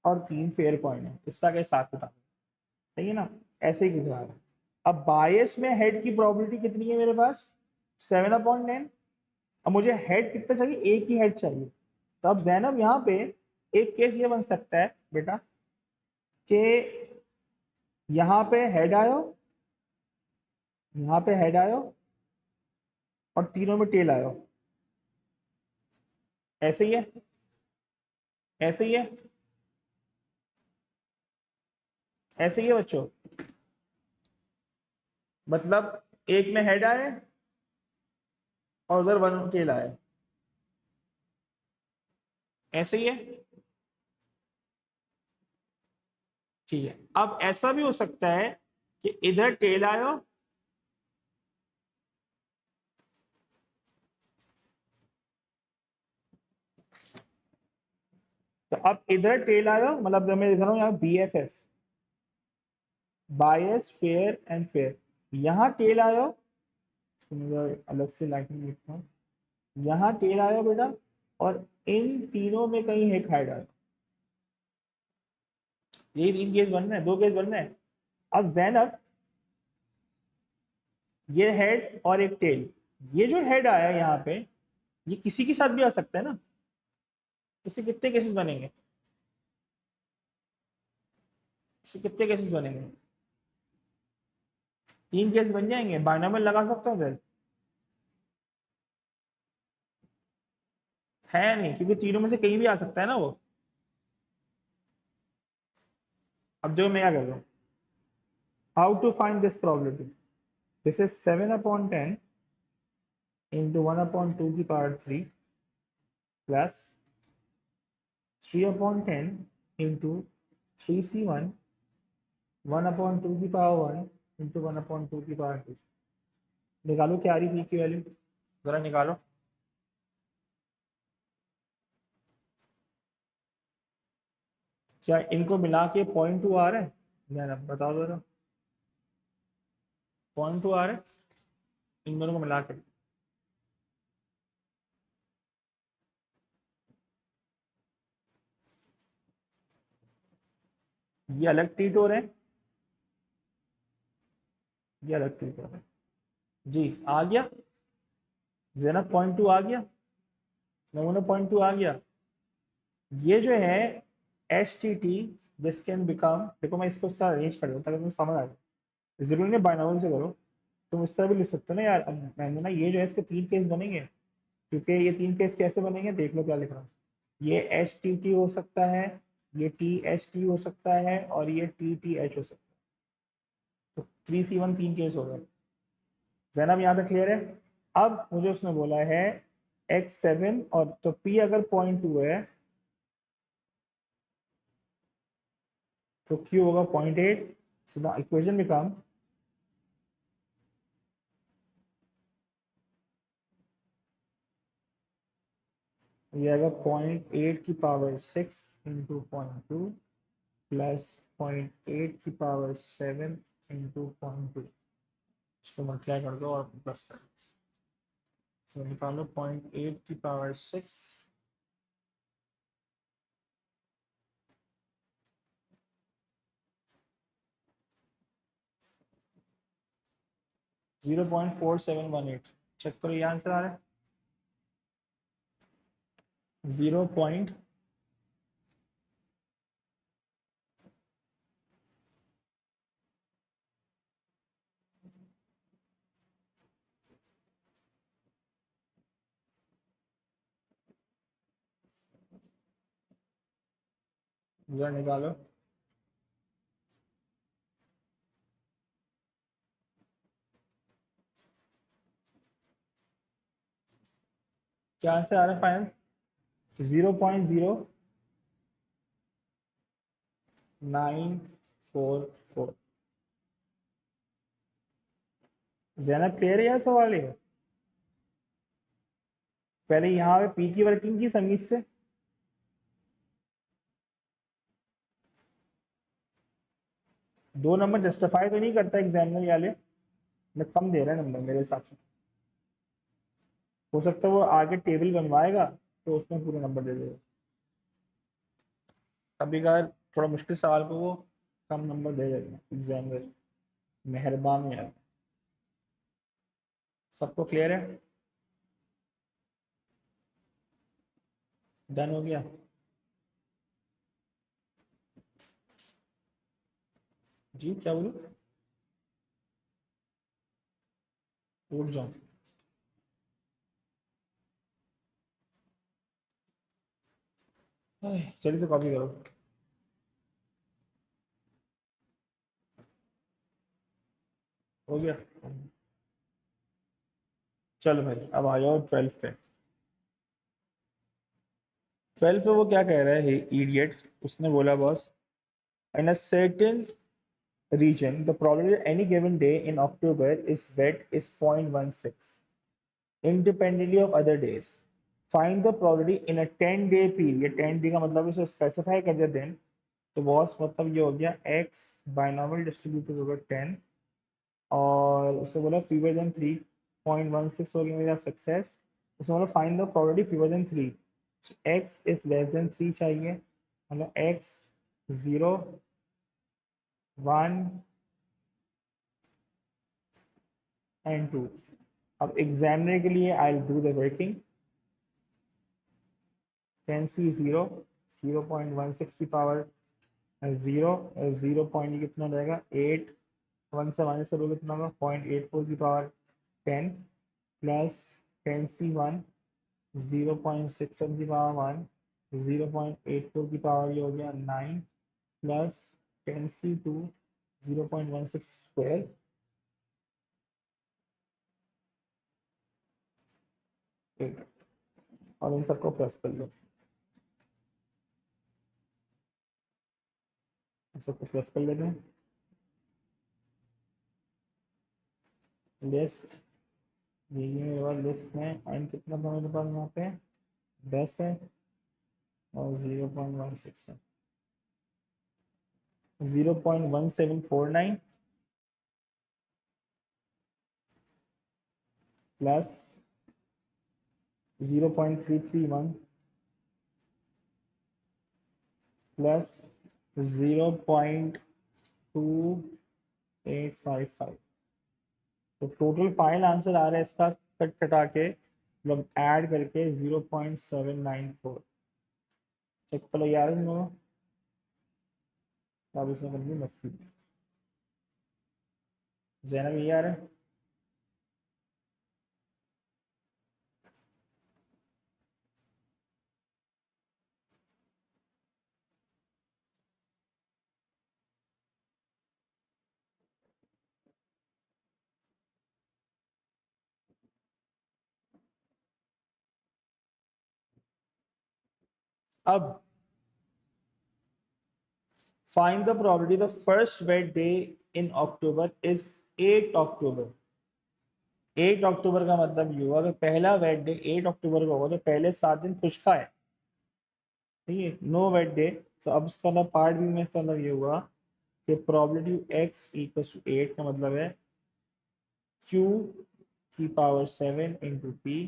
और 3 फेयर कॉइन है, इसका क्या साथ बता, सही है ना? ऐसे ही दिखा रहा है। अब बायस में हेड की प्रोबेबिलिटी कितनी है मेरे पास? 7/10। अब मुझे हेड कितना चाहिए? एक ही हेड चाहिए। तो अब जैनब यहाँ पे एक केस ये बन सकता है बेटा कि यहाँ पे हेड आयो, यहाँ पे हेड आयो और तीनों में टेल आयो। ऐसे ही है, ऐसे ही है, ऐसे ही है बच्चों। मतलब एक में हेड आए और उधर वन टेल आए, ऐसे ही है। ठीक है, अब ऐसा भी हो सकता है कि इधर टेल आयो तो अब इधर टेल आयो, मतलब मैं देख रहा हूँ यहाँ BFF bias fair and fair. यहाँ टेल आयो, अलग से लाइटिंग लिखता हूँ, यहाँ टेल आयो बेटा और इन तीनों में कहीं एक हेड आयो। यही 3 केस बन रहे हैं, 2 केस बन रहे हैं। अब जैनब ये हेड और एक टेल, ये जो हेड आया यहाँ पे ये किसी के साथ भी आ सकता है ना। इससे कितने केसेस बनेंगे? इससे कितने केसेस बनेंगे? 3 केस बन जाएंगे। बाइनोमियल लगा सकता हूँ इधर? है नहीं, क्योंकि तीनों में से कहीं भी आ सकता है ना वो। अब जो मैं क्या कर रहा हूँ, how to find this probability. This is 7/10 into 1/2 की पावर 3 प्लस 3/10 इंटू 3C1 1/2 की पावर 1 इंटू 1/2 की पावर 2। निकालो क्या आ रही पी की वैल्यू, जरा निकालो। क्या इनको मिला के 0.2 आ रहा है? जरा बताओ जरा। 0.2 आ रहा है इन दोनों को मिला के। ये अलग ट्रीट हो रहे हैं, ये अलग ट्रीट हो रहे हैं। जी आ गया जेना, 0.2 आ गया, नमूना 0.2 आ गया। ये जो है S T T, this can become, देखो मैं इसको उसका अरेंज कर दूँ ताकि तुम्हें समझ आ जाए। जरूरी नहीं बाइनोमियल से करो, तुम इस तरह भी लिख सकते हो ना यार। अब मैंने ना ये जो है इसके 3 केस बनेंगे, क्योंकि ये 3 केस कैसे बनेंगे देख लो क्या लिख रहा हूँ। ये एस टी टी हो सकता है, ये टी एस टी हो सकता है, और ये टी टी एच हो सकता है। तो 3C1 3 केस हो गए। जैनब यहाँ तक क्लियर है। अब मुझे उसने बोला है x7, और तो p अगर 0.2 है तो q होगा 0.8। सो द इक्वेशन बिकम ये आएगा 0.8 की पावर 6 इंटू 0.2 प्लस 0.8 की पावर 7 इंटू 0.2। इसको मल्टीप्लाई कर दो और प्लस कर दो। सो निकालो 0.8 की पावर 6 0.4718। चेक करो ये आंसर आ रहा है 0. जरा निकालो। क्या आंसर आ रहा है फाइनल? 0.0944। जैनब क्लियर है यार सवाल है? पहले यहाँ पे पी की वर्किंग की समीज से, दो नंबर जस्टिफाई तो नहीं करता एग्जामिनर वाले, मैं कम दे रहा है नंबर मेरे हिसाब से। हो सकता है वो आगे टेबल बनवाएगा तो उसमें पूरे नंबर दे देगा। कभी कभार थोड़ा मुश्किल सवाल को वो कम नंबर दे देगा एग्जामिनर, मेहरबान यार। सबको क्लियर है? डन हो गया? जी क्या बोलूं? उठ जाऊं? चलिए तो कॉपी करो। हो गया? चलो भाई अब आ जाओ 12 पे। 12 पे वो क्या कह रहा है इडियट, उसने बोला boss, in a certain region the probability that any given day in October is wet is 0.16 independently of other days. Find the probability in a 10-day period। 10 day का मतलब इसे स्पेसिफाई कर दिया दिन, तो बॉस मतलब ये हो गया x बाइनोमियल डिस्ट्रीब्यूटेड ओवर 10, और उसने बोला फीवर देन 3.16 हो गया मेरा सक्सेस। उसने बोला find the probability fewer than 3, x is less than 3 चाहिए, मतलब x 0 1 एंड 2। अब एग्जामिनर के लिए I do the working. 10C 0, 0.16 की पावर 0, 0 पॉइंट कितना रहेगा 8, 1 से माइनस करोगे कितना होगा 0.84 की पावर 10 प्लस 10C1 0.67 की पावर 1, 0.84 की पावर ये हो गया 9 प्लस 10C2 0.16 स्क्वायर। और इन सबको प्लस कर लो, इन सबको प्लस कर लेते हैं। लिस्ट देखिए मेरे पास लिस्ट में एंड कितना था मेरे पास यहाँ पे 10 है और 0.16 है, 0.1749 प्लस 0.331 प्लस 0.2855। तो टोटल फाइनल आंसर आ रहा है इसका कट कटा के मतलब ऐड करके 0.794। चेक करो यार इन दोनों, अब इसमें बन गई मस्ती। जैनब ये आ रहा है। अब find the probability the first wet day in October is 8 अक्टूबर। 8 अक्टूबर का मतलब ये हुआ कि पहला वेट डे 8 अक्टूबर को होगा, तो पहले 7 दिन खुशका है, ठीक है, नो वेट डे। तो अब इसका अंदर पार्ट बी में इसका अंदर ये हुआ कि प्रोबेबिलिटी x इक्वल्स टू 8 का मतलब है q की पावर 7 इंटू पी,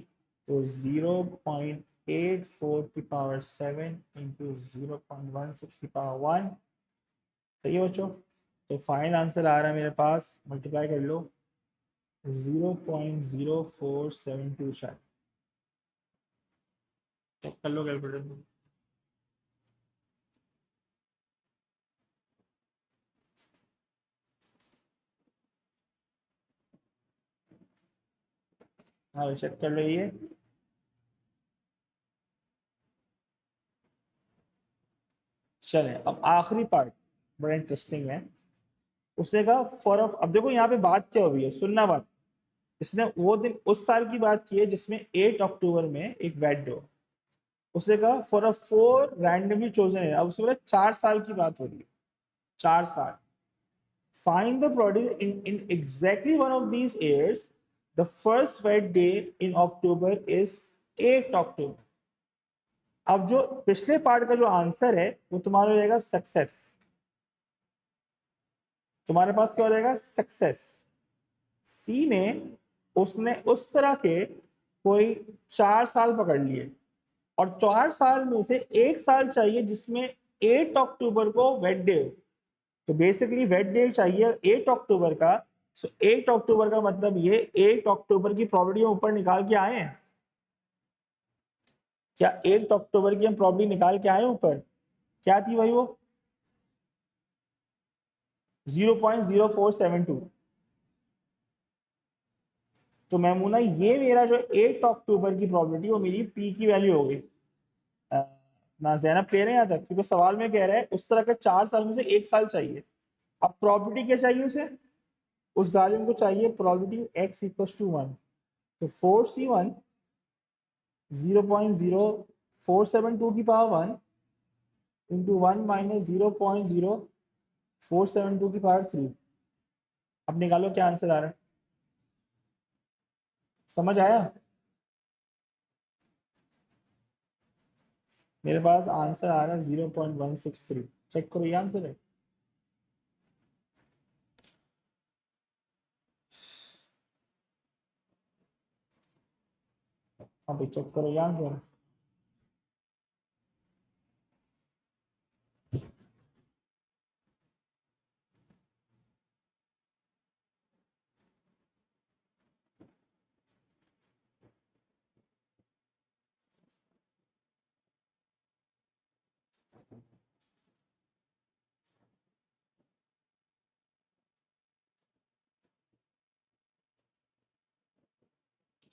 तो 0.84 की पावर 7 इंटू 0.16 की पावर 1। सही है बच्चों। तो फाइनल आंसर आ रहा है मेरे पास, मल्टीप्लाई कर लो, 0.0472 शायद। चेक कर लो कैलकुलेटर। हाँ चेक कर लो ये। चले अब आखिरी पार्ट बड़ा इंटरेस्टिंग है। उसने कहा फॉर ऑफ, अब देखो यहाँ पे बात क्या हो रही है, सुनना बात। इसने वो दिन उस साल की बात की है जिसमें 8 अक्टूबर में एक वेट डे हो। उसने कहा फॉर अ 4 रैंडमली चोजन है, अब उसने बोला 4 साल की बात हो रही है, 4 साल। Find the probability in exactly one of these years, the first wet day in October is 8 अक्टूबर। अब जो पिछले पार्ट का जो आंसर है वो तुम्हारा हो जाएगा सक्सेस। तुम्हारे पास क्या हो जाएगा, सक्सेस। सी में उसने उस तरह के कोई 4 साल पकड़ लिए, और 4 साल में से एक साल चाहिए जिसमें 8 अक्टूबर को वेट डे हो। तो बेसिकली वेट डे चाहिए 8 अक्टूबर का। सो 8 अक्टूबर का मतलब ये 8 अक्टूबर की प्रॉपर्टी ऊपर निकाल के आए हैं। क्या 8 अक्टूबर की हम प्रॉपर्टी निकाल के आए ऊपर? क्या थी भाई वो? 0.0472। तो मैमूना ये मेरा जो 8 अक्टूबर की प्रॉपर्टी वो मेरी पी की वैल्यू हो गई। ना जैनब क्लियर है यहाँ तक? क्योंकि सवाल में कह रहा है उस तरह के 4 साल में से एक साल चाहिए। अब प्रॉपर्टी क्या चाहिए उसे? उस जालिम को चाहिए प्रॉपर्टी x इक्वल टू 1। तो 4c1 0.0472 की पावर 1 इंटू 1 माइनस 0.0472 की पावर 3। अब निकालो क्या आंसर आ रहा है, समझ आया? मेरे पास आंसर आ रहा है 0.163। चेक करो ये आंसर है। हाँ भाई चेक करो ये आंसर है।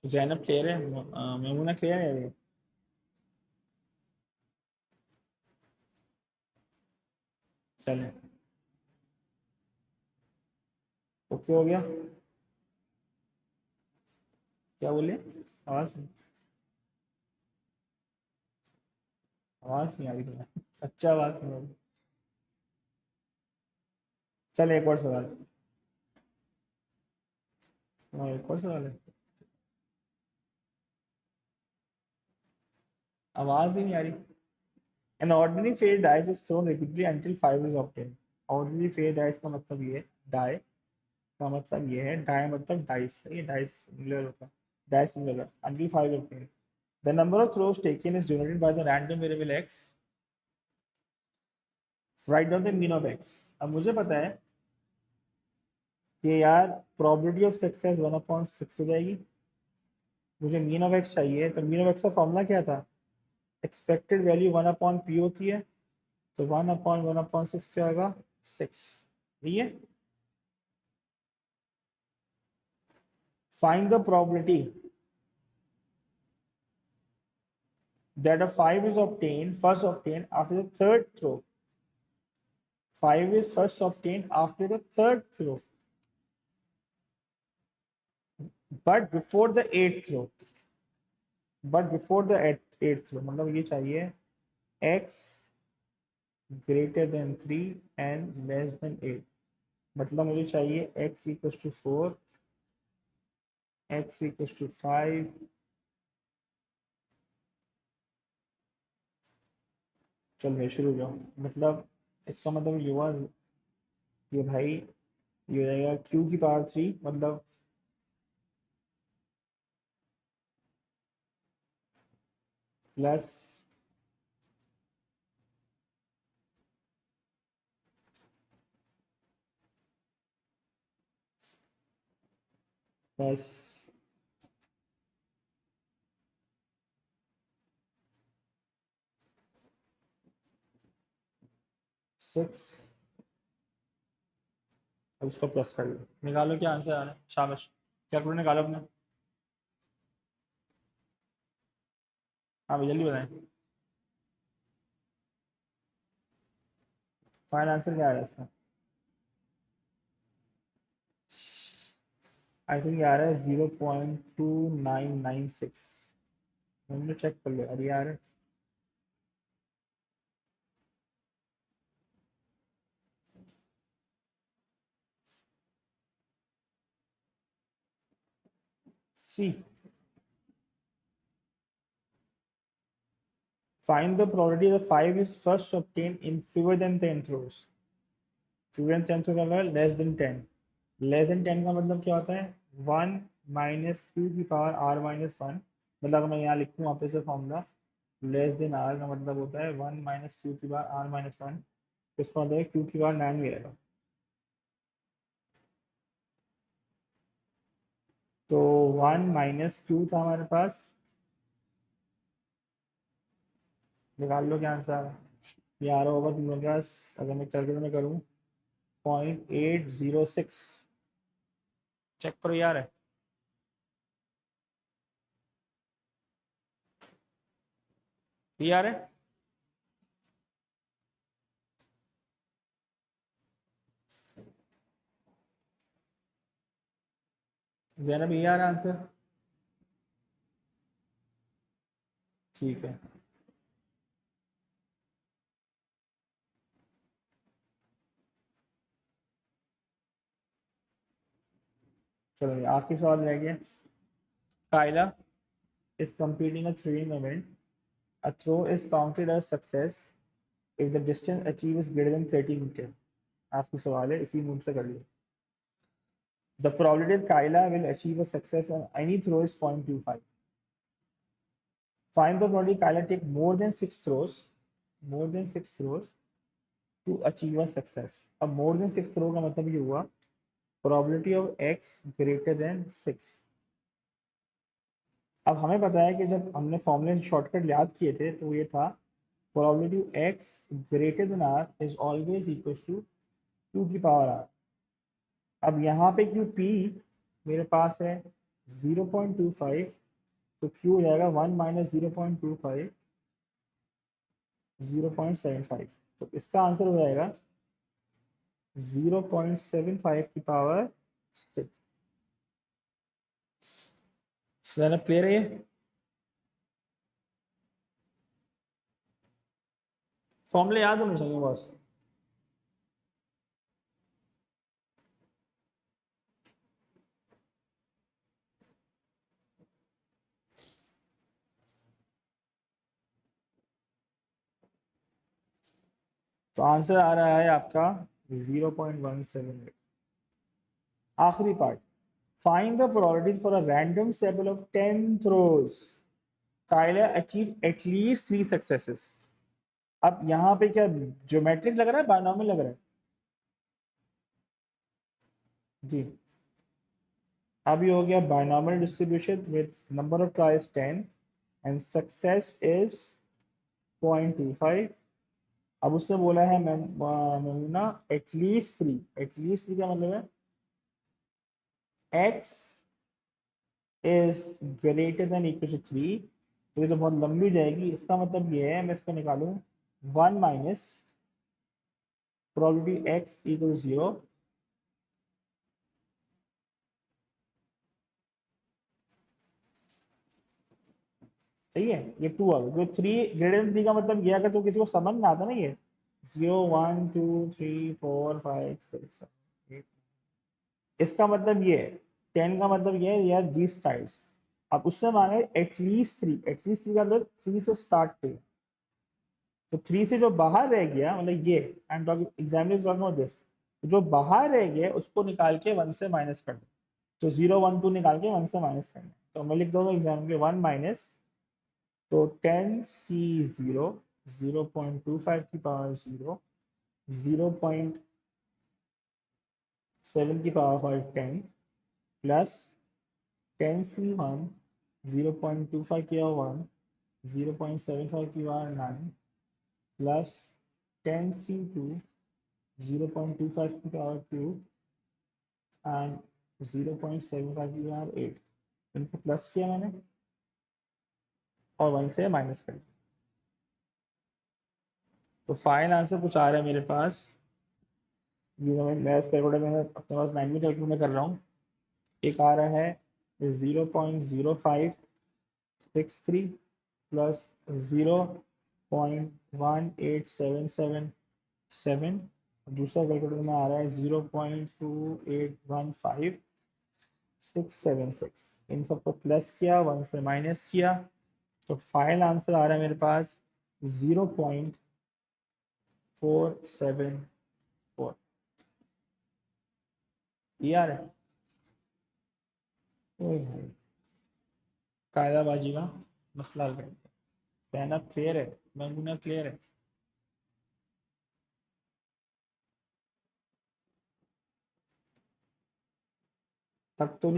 जैनब क्लियर है, मेमूना क्लियर है? चले ओके हो गया। क्या बोले? आवाज आवाज नहीं आ रही थी। अच्छा आवाज नहीं आ रही। चल एक और सवाल। हाँ, एक और सवाल है। आवाज ही नहीं आ रही। An ordinary fair dice is thrown repeatedly until 5 is obtained. Ordinary fair dice का मतलब ये है, die का मतलब ये है, die मतलब dice, ये dice सिंगुलर होता है। dash similar until 5 is obtained. The number of throws taken is denoted by the random variable x. Write down the mean of x. अब मुझे पता है कि यार probability of success 1/6 हो जाएगी. मुझे मीन ऑफ एक्स चाहिए, तो मीन ऑफ एक्स का फॉर्मूला क्या था? एक्सपेक्टेड वैल्यू 1/p होती है, तो 1/1/6 क्या होगा? 6. ठीक है. Find the probability that a 5 is first obtained after the third throw. 5 is first obtained after the third throw, but before the eighth throw. मतलब ये चाहिए x greater than 3 and less than 8. मतलब मुझे चाहिए x equals to 4, x equals to 5, चल मैं शुरू हो जाऊँ. मतलब इसका मतलब ये हुआ कि भाई ये हो जाएगा q की पावर 3, मतलब प्लस प्लस 6. अब उसको प्लस कर लो, निकालो क्या आंसर आ रहा है. शाबाश, कैलकुलेटर निकालो अपना. हाँ भाई जल्दी बताएं. फाइनल आंसर क्या आ रहा है इसका? आई थिंक आ रहा है 0.2996. हमने चेक कर लो. अरे यार सी. Find the probability that 5 is first obtained in fewer than 10 throws. Fewer than 10 throws का मतलब less than 10. Less than 10 का मतलब क्या होता है? 1 minus q की पावर r minus 1. मतलब अगर मैं यहाँ लिखूँ वापस से फॉर्मूला, लेस देन r का मतलब होता है 1 minus q की पावर r minus 1. इसका मतलब है q की पावर 9 मिलेगा. तो 1 minus q था हमारे पास. निकाल लो क्या आंसर आ रहा है. ये आ रहा होगा तुम्हारे पास, अगर मैं कैलकुलेटर में करूँ 0.806. चेक करो यार. है ये आ रहा है. जैनब ये आ रहा आंसर. ठीक है. चलो आखिरी सवाल रह गया. Kayla is completing a throwing event. A throw is counted as success if the distance achieved is greater than 30 metre. आखिरी सवाल है, इसी मूड से कर लियो. The probability that Kyla will achieve a success on any throw is 0.25. Find the probability Kyla take more than 6 throws to achieve a success. अब more than 6 throw का मतलब ये हुआ probability of x greater than 6. अब हमें पता है कि जब हमने फॉर्मूले शॉर्टकट याद किए थे तो ये था probability x greater than r is always equals to q की पावर r. अब यहाँ पे क्यू p मेरे पास है 0.25, तो q हो जाएगा 1 माइनस 0.25 0.75. तो इसका आंसर हो जाएगा 0.75 की पावर 6. क्लियर है ये? फॉर्मूले याद होने चाहिए बॉस. तो आंसर आ रहा है आपका 0.178. आखिरी part, Find the probability for a random sample of 10 throws. Kyler achieved at least 3 successes. अब यहाँ पे क्या ज्योमेट्रिक लग रहा है, बायनॉमियल लग रहा है जी? अभी हो गया binomial distribution with number of trials 10 and success is 0.25. अब उससे बोला है ना एटलीस्ट थ्री का मतलब है x is greater than equal to 3. तो ये तो बहुत लंबी हो जाएगी. इसका मतलब ये है, मैं इसको निकालूं 1 माइनस प्रोबेबिलिटी x इक्वल 0 सही है. ये 2 आ गया. जो 3 ग्रेटर देन 3 का मतलब ये, अगर तो किसी को समझ में आता ना, ये 0 1 2 3 4 5 6 7 8, इसका मतलब ये है. 10 का मतलब ये है यार दीज टाइल्स. अब उससे मांगे एटलीस्ट थ्री का मतलब 3 से स्टार्ट पे. तो 3 से जो बाहर रह गया, मतलब ये I am talking example of this, जो बाहर रह गया उसको निकाल के 1 से माइनस कर दो. तो 0 1 2 निकाल के 1 से माइनस करना. तो मैं लिख दूंगा एग्जाम के 1 माइनस, तो 10C0 0.25 की पावर 0 0.7 की पावर 5 10 प्लस 10C1 0.25 की पावर 1 0.75 की पावर 9 प्लस 10C2 0.25 की पावर 2 एंड 0.75 की पावर 8. इनको प्लस किया मैंने और 1 से माइनस कर दिया. तो फाइनल आंसर कुछ आ रहा है मेरे पास. ये मैं इस कैलकुलेटर में अपने पास मैनुअल कैलकुलेटर में कर रहा हूँ. एक आ रहा है 0.0563 प्लस 0.18777. दूसरा कैलकुलेटर में आ रहा है 0.2815676. इन सबको प्लस किया, 1 से माइनस किया, तो फाइनल आंसर आ रहा है मेरे पास 0.474. ये आ रहा है. ओए भाई, कायदाबाजी का मसला हल कर दिया. सैनअप क्लियर है, मैंगूना क्लियर है. तब तो नहीं